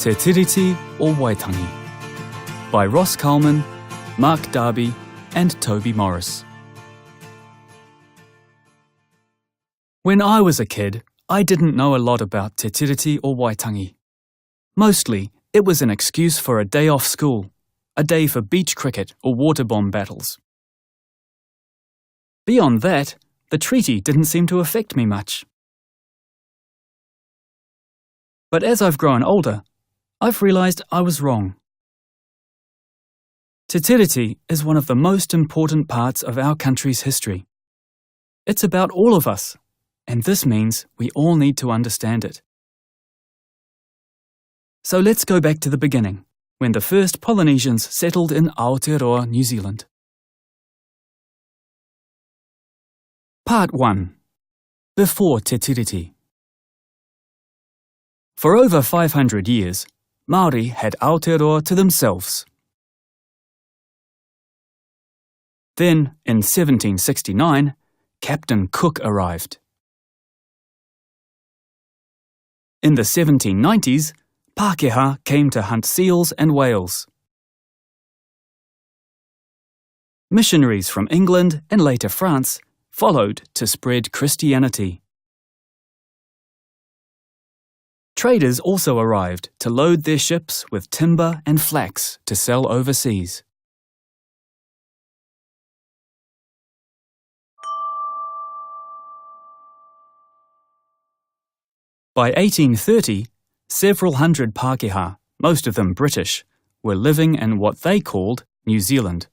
Te Tiriti or Waitangi by Ross Coleman, Mark Darby and Toby Morris. When I was a kid, I didn't know a lot about Te Tiriti or Waitangi. Mostly, it was an excuse for a day off school, a day for beach cricket or water bomb battles. Beyond that, the treaty didn't seem to affect me much. But as I've grown older, I've realised I was wrong. Te Tiriti is one of the most important parts of our country's history. It's about all of us, and this means we all need to understand it. So let's go back to the beginning, when the first Polynesians settled in Aotearoa, New Zealand. Part 1. Before Te Tiriti. For over 500 years, Māori had Aotearoa to themselves. Then, in 1769, Captain Cook arrived. In the 1790s, Pākehā came to hunt seals and whales. Missionaries from England and later France followed to spread Christianity. Traders also arrived to load their ships with timber and flax to sell overseas. By 1830, several hundred Pākehā, most of them British, were living in what they called New Zealand.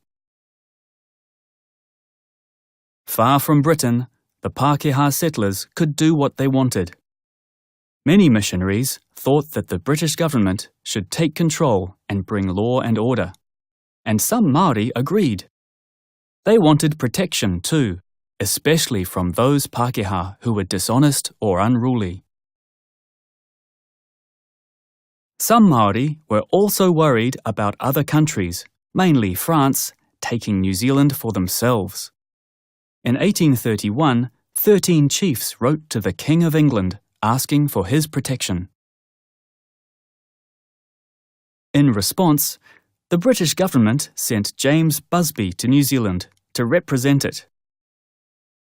Far from Britain, the Pākehā settlers could do what they wanted. Many missionaries thought that the British government should take control and bring law and order, and some Māori agreed. They wanted protection too, especially from those Pākehā who were dishonest or unruly. Some Māori were also worried about other countries, mainly France, taking New Zealand for themselves. In 1831, 13 chiefs wrote to the King of England asking for his protection. In response, the British government sent James Busby to New Zealand to represent it.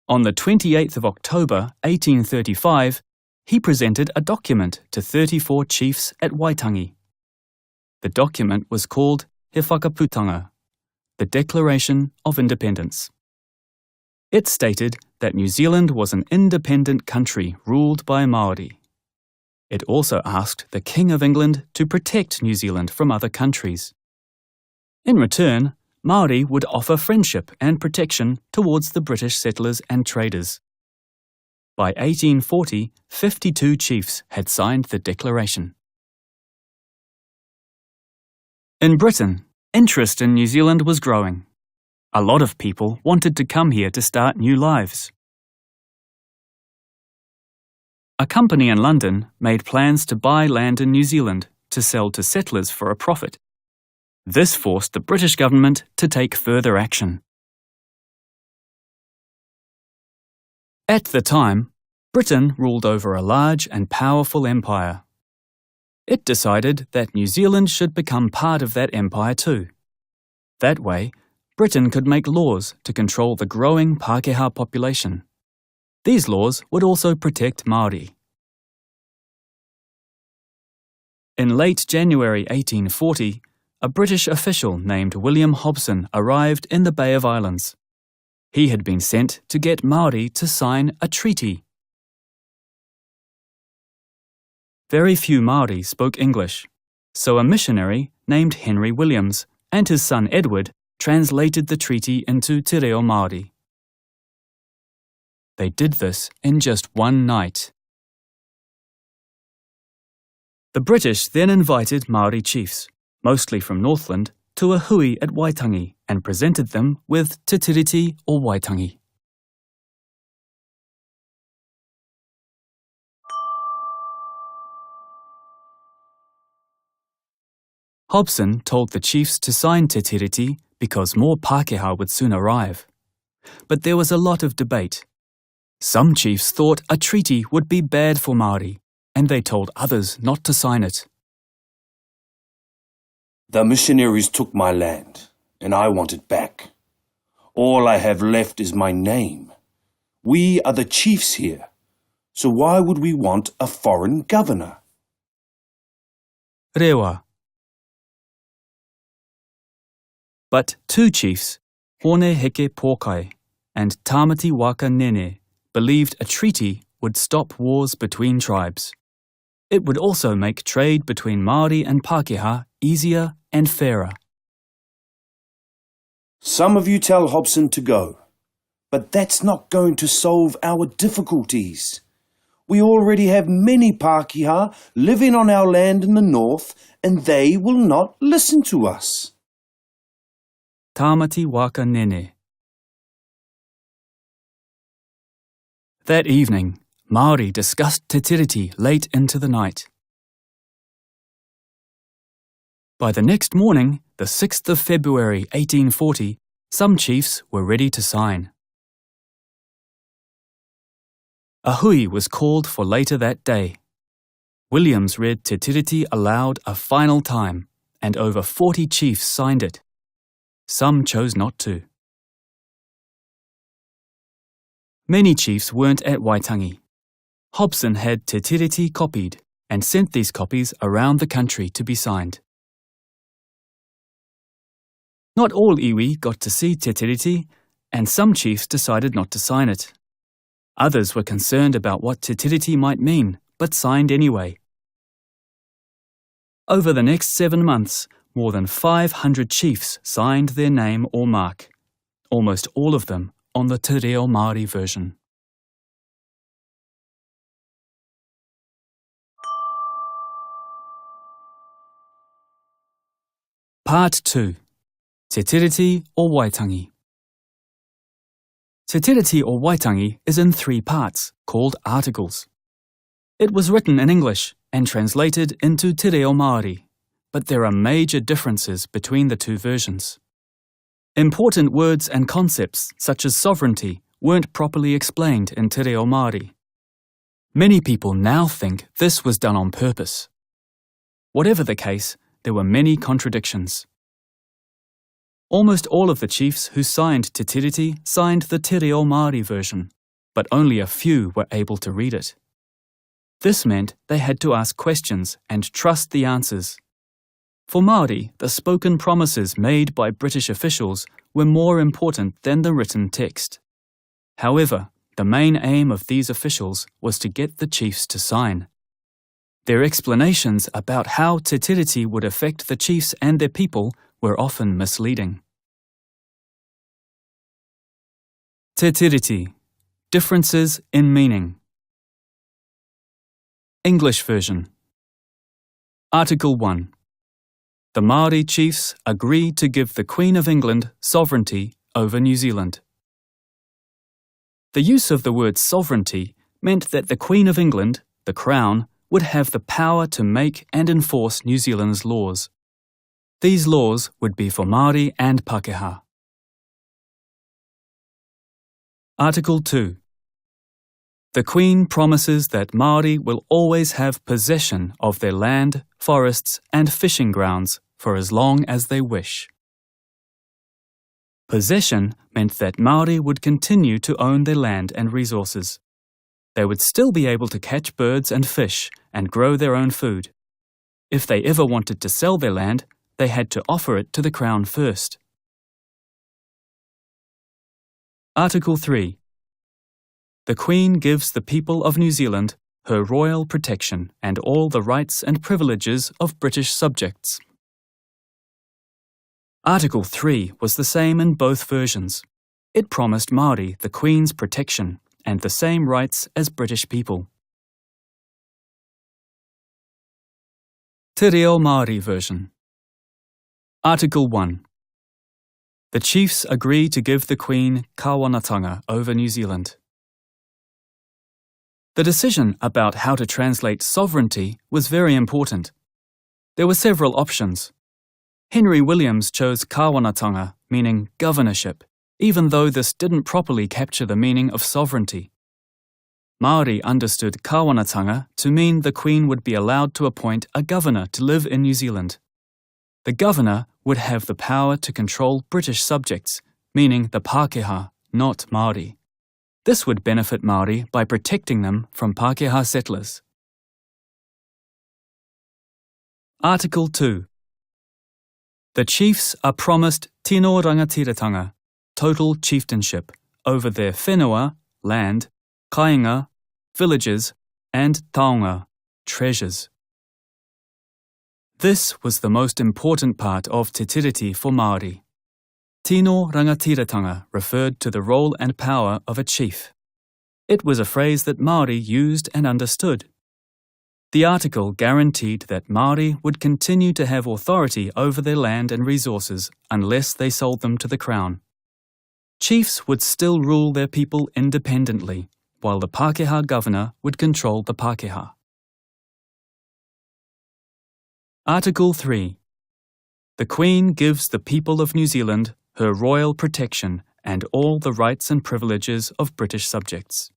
On the 28th of October 1835, he presented a document to 34 chiefs at Waitangi. The document was called He Whakaputanga, the Declaration of Independence. It stated that New Zealand was an independent country ruled by Māori. It also asked the King of England to protect New Zealand from other countries. In return, Māori would offer friendship and protection towards the British settlers and traders. By 1840, 52 chiefs had signed the declaration. In Britain, interest in New Zealand was growing. A lot of people wanted to come here to start new lives. A company in London made plans to buy land in New Zealand to sell to settlers for a profit. This forced the British government to take further action. At the time, Britain ruled over a large and powerful empire. It decided that New Zealand should become part of that empire too. That way, Britain could make laws to control the growing Pākehā population. These laws would also protect Māori. In late January 1840, a British official named William Hobson arrived in the Bay of Islands. He had been sent to get Māori to sign a treaty. Very few Māori spoke English, so a missionary named Henry Williams and his son Edward translated the treaty into Te Reo Māori. They did this in just one night. The British then invited Māori chiefs, mostly from Northland, to a hui at Waitangi and presented them with Te Tiriti or Waitangi. Hobson told the chiefs to sign Te Tiriti because more Pākehā would soon arrive. But there was a lot of debate. Some chiefs thought a treaty would be bad for Māori, and they told others not to sign it. The missionaries took my land, and I want it back. All I have left is my name. We are the chiefs here, so why would we want a foreign governor? Rewa. But two chiefs, Hone Heke Pōkai and Tamati Waka Nene, believed a treaty would stop wars between tribes. It would also make trade between Māori and Pākehā easier and fairer. Some of you tell Hobson to go, but that's not going to solve our difficulties. We already have many Pākehā living on our land in the north, and they will not listen to us. Tamati Waka Nene. That evening, Māori discussed Te Tiriti late into the night. By the next morning, the 6th of February 1840, some chiefs were ready to sign. A hui was called for later that day. Williams read Te Tiriti aloud a final time, and over 40 chiefs signed it. Some chose not to. Many chiefs weren't at Waitangi. Hobson had Te Tiriti copied and sent these copies around the country to be signed. Not all iwi got to see Te Tiriti, and some chiefs decided not to sign it. Others were concerned about what Te Tiriti might mean, but signed anyway. Over the next 7 months, more than 500 chiefs signed their name or mark, almost all of them on the Te Reo Māori version. Part 2. Te Tiriti or Waitangi. Te Tiriti or Waitangi is in 3 parts, called articles. It was written in English and translated into Te Reo Māori, but there are major differences between the 2 versions. Important words and concepts, such as sovereignty, weren't properly explained in Te Reo Māori. Many people now think this was done on purpose. Whatever the case, there were many contradictions. Almost all of the chiefs who signed Te Tiriti signed the Te Reo Māori version, but only a few were able to read it. This meant they had to ask questions and trust the answers. For Māori, the spoken promises made by British officials were more important than the written text. However, the main aim of these officials was to get the chiefs to sign. Their explanations about how Te Tiriti would affect the chiefs and their people were often misleading. Te Tiriti. Differences in meaning. English version. Article 1. The Māori chiefs agreed to give the Queen of England sovereignty over New Zealand. The use of the word sovereignty meant that the Queen of England, the Crown, would have the power to make and enforce New Zealand's laws. These laws would be for Māori and Pākehā. Article 2. The Queen promises that Māori will always have possession of their land, forests and fishing grounds for as long as they wish. Possession meant that Māori would continue to own their land and resources. They would still be able to catch birds and fish and grow their own food. If they ever wanted to sell their land, they had to offer it to the Crown first. Article 3. The Queen gives the people of New Zealand her royal protection and all the rights and privileges of British subjects. Article 3 was the same in both versions. It promised Māori the Queen's protection and the same rights as British people. Te Reo Māori version. Article 1. The chiefs agree to give the Queen kāwanatanga over New Zealand. The decision about how to translate sovereignty was very important. There were several options. Henry Williams chose kāwanatanga, meaning governorship, even though this didn't properly capture the meaning of sovereignty. Māori understood kāwanatanga to mean the Queen would be allowed to appoint a governor to live in New Zealand. The governor would have the power to control British subjects, meaning the Pākehā, not Māori. This would benefit Māori by protecting them from Pākehā settlers. Article 2. The chiefs are promised tino rangatiratanga, total chieftainship, over their whenua, land, kāinga, villages, and taonga, treasures. This was the most important part of Te Tiriti for Māori. Tino rangatiratanga referred to the role and power of a chief. It was a phrase that Māori used and understood. The article guaranteed that Māori would continue to have authority over their land and resources unless they sold them to the Crown. Chiefs would still rule their people independently, while the Pākehā governor would control the Pākehā. Article 3. The Queen gives the people of New Zealand her royal protection and all the rights and privileges of British subjects.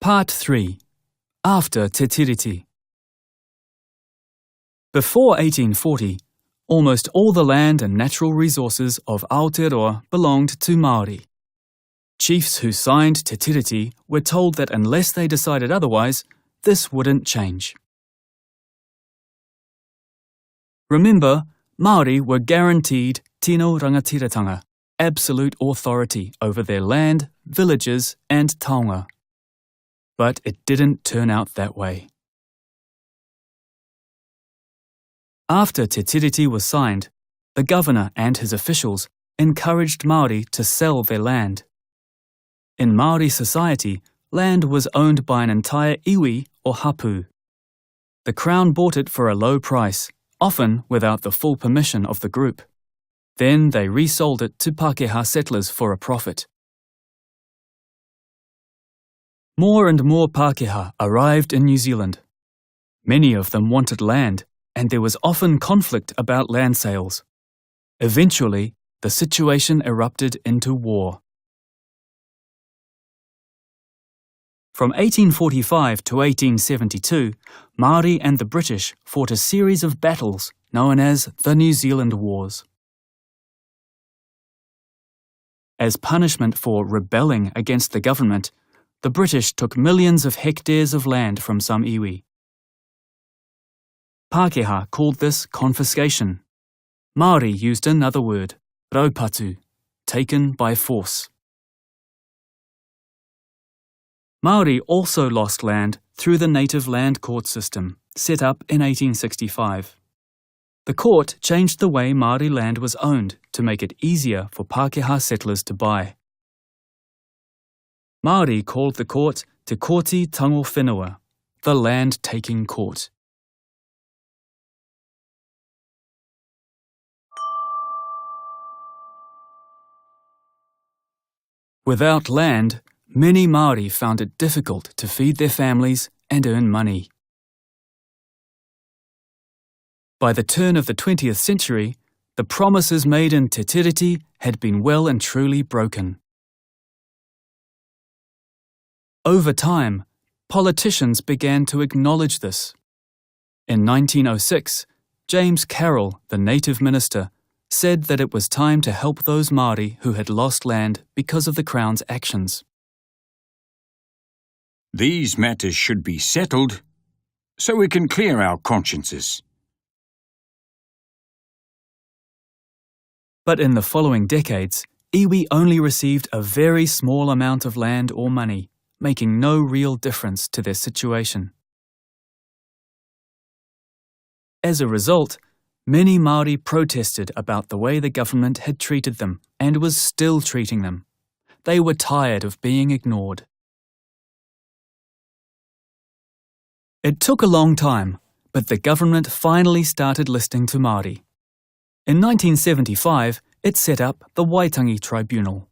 Part 3. After Te Tiriti. Before 1840, almost all the land and natural resources of Aotearoa belonged to Māori. Chiefs who signed Te Tiriti were told that unless they decided otherwise, this wouldn't change. Remember, Māori were guaranteed tino rangatiratanga, absolute authority over their land, villages, and taonga. But it didn't turn out that way. After Te Tiriti was signed, the governor and his officials encouraged Māori to sell their land. In Māori society, land was owned by an entire iwi or hapu. The Crown bought it for a low price, often without the full permission of the group. Then they resold it to Pākehā settlers for a profit. More and more Pākehā arrived in New Zealand. Many of them wanted land, and there was often conflict about land sales. Eventually, the situation erupted into war. From 1845 to 1872, Māori and the British fought a series of battles known as the New Zealand Wars. As punishment for rebelling against the government, the British took millions of hectares of land from some iwi. Pākehā called this confiscation. Māori used another word, raupatu, taken by force. Māori also lost land through the native land court system, set up in 1865. The court changed the way Māori land was owned to make it easier for Pākehā settlers to buy. Māori called the court Te Koti Tango Whenua, the land-taking court. Without land, many Māori found it difficult to feed their families and earn money. By the turn of the 20th century, the promises made in Te Tiriti had been well and truly broken. Over time, politicians began to acknowledge this. In 1906, James Carroll, the native minister, said that it was time to help those Māori who had lost land because of the Crown's actions. These matters should be settled so we can clear our consciences. But in the following decades, iwi only received a very small amount of land or money, making no real difference to their situation. As a result, many Māori protested about the way the government had treated them and was still treating them. They were tired of being ignored. It took a long time, but the government finally started listening to Māori. In 1975, it set up the Waitangi Tribunal.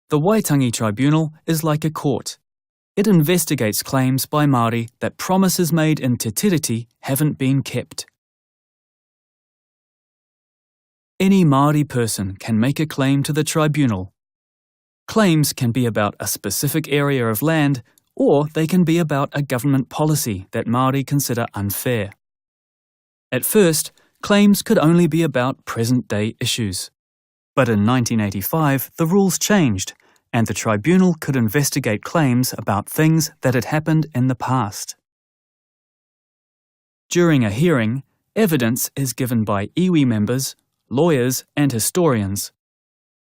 The Waitangi Tribunal is like a court. It investigates claims by Māori that promises made in Te Tiriti haven't been kept. Any Māori person can make a claim to the tribunal. Claims can be about a specific area of land, or they can be about a government policy that Māori consider unfair. At first, claims could only be about present-day issues. But in 1985, the rules changed, and the tribunal could investigate claims about things that had happened in the past. During a hearing, evidence is given by iwi members, lawyers, and historians.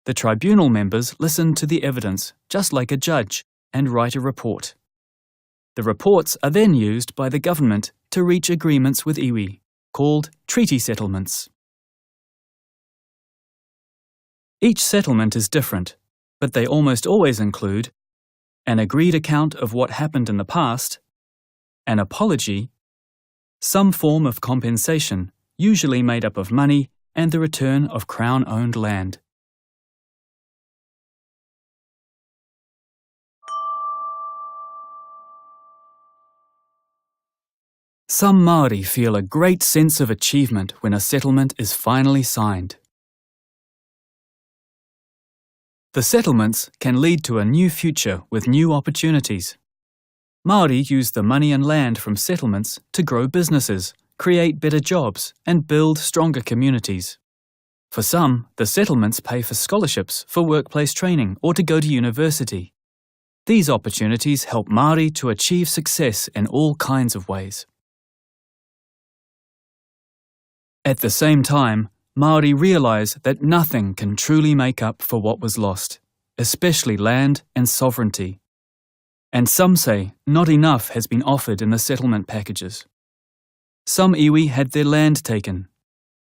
The tribunal members listen to the evidence, just like a judge, and write a report. The reports are then used by the government to reach agreements with iwi, called treaty settlements. Each settlement is different, but they almost always include an agreed account of what happened in the past, an apology, some form of compensation, usually made up of money, and the return of Crown-owned land. Some Māori feel a great sense of achievement when a settlement is finally signed. The settlements can lead to a new future with new opportunities. Māori use the money and land from settlements to grow businesses, create better jobs, and build stronger communities. For some, the settlements pay for scholarships for workplace training or to go to university. These opportunities help Māori to achieve success in all kinds of ways. At the same time, Māori realise that nothing can truly make up for what was lost, especially land and sovereignty. And some say not enough has been offered in the settlement packages. Some iwi had their land taken.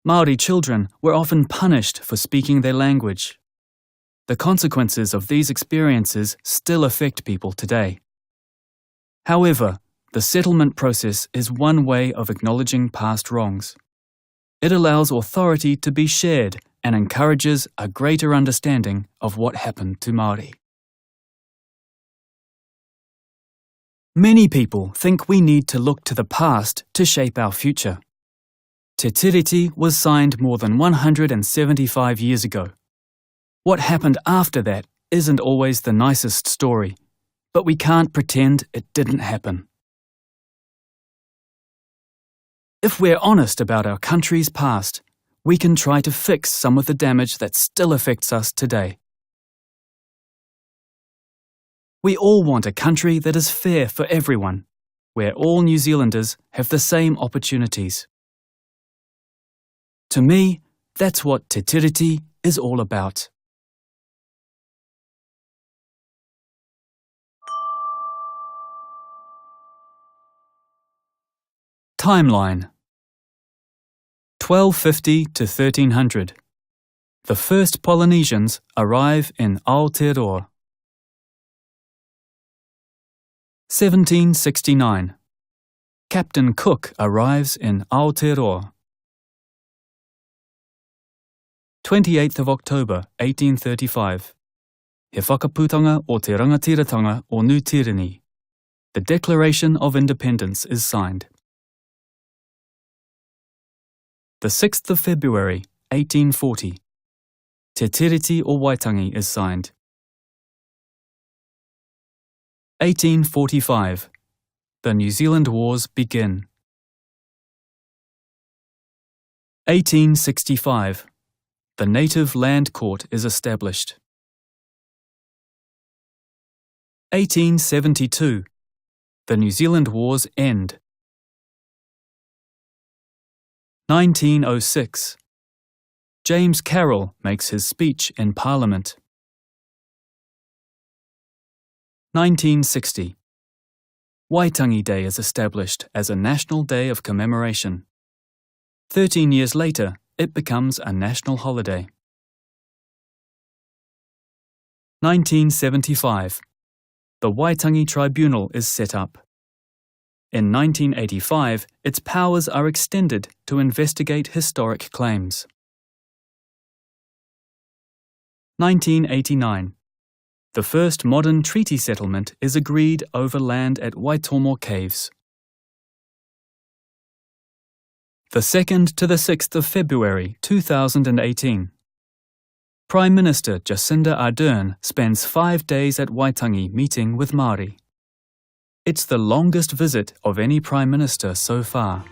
Māori children were often punished for speaking their language. The consequences of these experiences still affect people today. However, the settlement process is one way of acknowledging past wrongs. It allows authority to be shared and encourages a greater understanding of what happened to Māori. Many people think we need to look to the past to shape our future. Te Tiriti was signed more than 175 years ago. What happened after that isn't always the nicest story, but we can't pretend it didn't happen. If we're honest about our country's past, we can try to fix some of the damage that still affects us today. We all want a country that is fair for everyone, where all New Zealanders have the same opportunities. To me, that's what Te Tiriti is all about. Timeline 1250 to 1300. The first Polynesians arrive in Aotearoa. 1769. Captain Cook arrives in Aotearoa. 28th of October, 1835. He whakaputanga o te rangatiratanga o New Tiriti. The Declaration of Independence is signed. The 6th of February, 1840. Te Tiriti o Waitangi is signed. 1845. The New Zealand Wars begin. 1865. The Native Land Court is established. 1872. The New Zealand Wars end. 1906. James Carroll makes his speech in Parliament. 1960. Waitangi Day is established as a national day of commemoration. 13 years later, it becomes a national holiday. 1975. The Waitangi Tribunal is set up. In 1985, its powers are extended to investigate historic claims. 1989. The first modern treaty settlement is agreed over land at Waitomo Caves. The 2nd to the 6th of February 2018. Prime Minister Jacinda Ardern spends 5 days at Waitangi meeting with Māori. It's the longest visit of any Prime Minister so far.